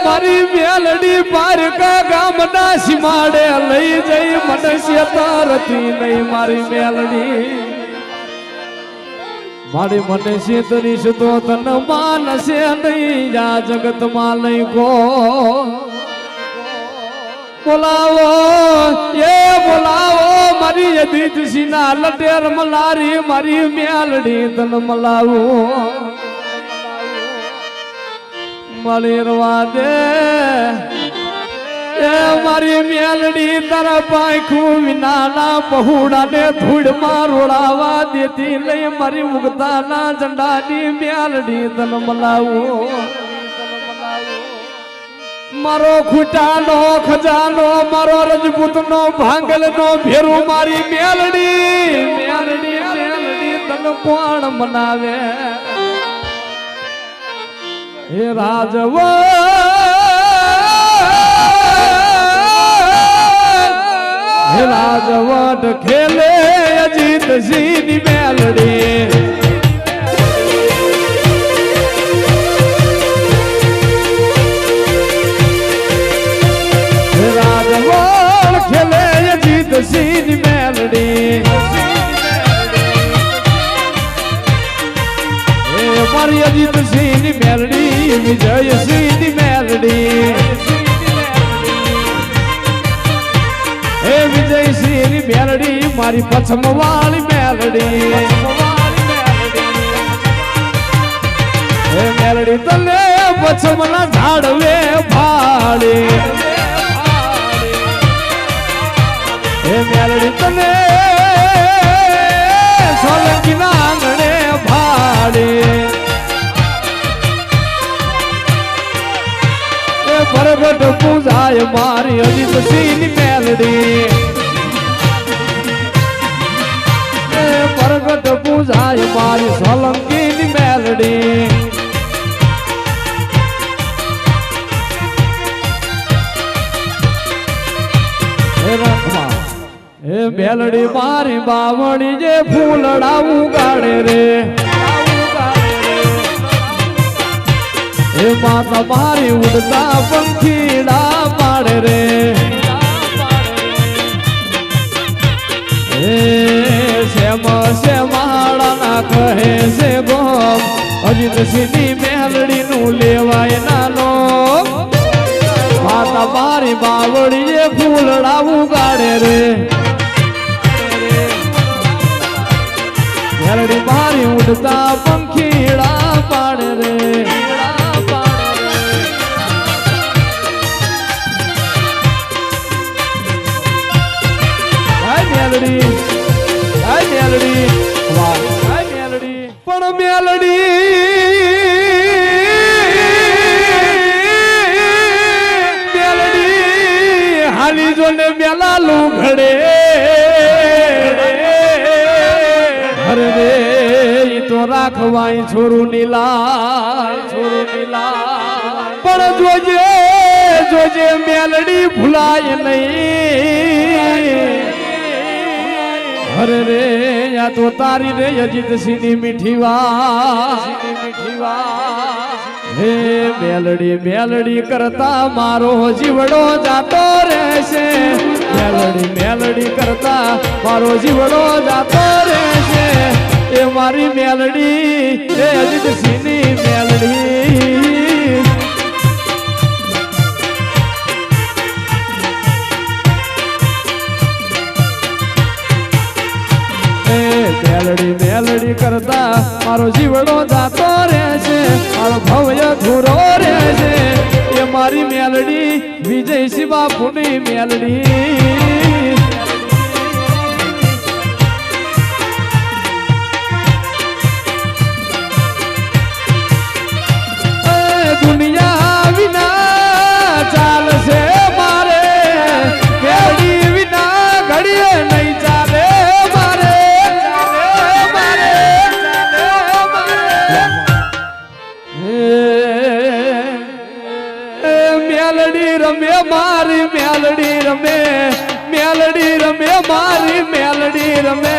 મારી મેલડી પારકા ગામના સીમાડે લઈ જઈ મને તારથી નહીં મારી મેલડી મારી મને શેતરીશ તો તન માનશે નહીં આ જગતમાં લઈ ગો બોલાવો મારી યદિતસી ના લટેર મલારી મારી મેલડી તન મલાવો મળી રવા દે મારી મેલડી તારા પાંખું વિનાના પહોળા ને ધૂળમાં રોડાવા દેતી લઈ મારી ઉગતાના ઝંડાની મેલડી તન મલાવો મારો ખૂટાનો ખજાનો મારો રજપૂતનો ભાંગલનો ભેરું મારી મેલડી તન કોણ મનાવે હે રાજવો હે રાજવટ ખેલે અજીત સિંહની મેલડી હે રાજવટ ખેલે અજીત સિંહની મેલડી મારી અજીત સિંહની મેલડી વિજય સિંહની મેલડી હે વિજય સિંહની મેલડી મારી પછમ વાળી મેલડી હે મેલડી તને પછમના ઝાડવે ભાડી હે મેલડી તને સોલંકીના આંગણે ભાડી પ્રગટ પૂજાય મારી અજીત સિંહની મેલડી પ્રગટ પૂજાય મારી સોલંકીની મેલડી હે મેલડી મારી બાવણી જે ફૂલડા ઉગાડે રે હે માતા મારી ઉડતા પંખીડા પાડે રે હે શ્યામાળા ના કહે છે ગોમ અજીત સિંહની મેલડી નું લેવાય નાનો માતા મારી બાવળી એ ફૂલડા ઉગાડે રે મેલડી મારી ઉડતા પંખીડા પાડે રે પણ મેલડી હાલી જો ને મેલા લુઘડે અરે રે ઈ તો રાખવાય છોરું નીલા પણ જોજે મેલડી ભૂલાય નહીં અરે રે યા તો તારી રે અજીત સિંહની મીઠી વાત હે મેલડી કરતા મારો જીવડો જાતો રહેશે મેલડી કરતા મારો જીવડો જાતો રહેશે એ મારી મેલડી રે અજીત સિંહની મેલડી મેલડી કરતા મારો જીવડો જાતો રહેશે મારો ભવ્ય ધૂરો રહેશે એ મારી મેલડી વિજય સિંહ બાપુની મેલડી દુનિયા વિના ચાલશે મારે મેલડી વિના ઘડીએ નહીં ચાલે મેલડી રમે મારી મેલડી રમે મારી મેલડી રમે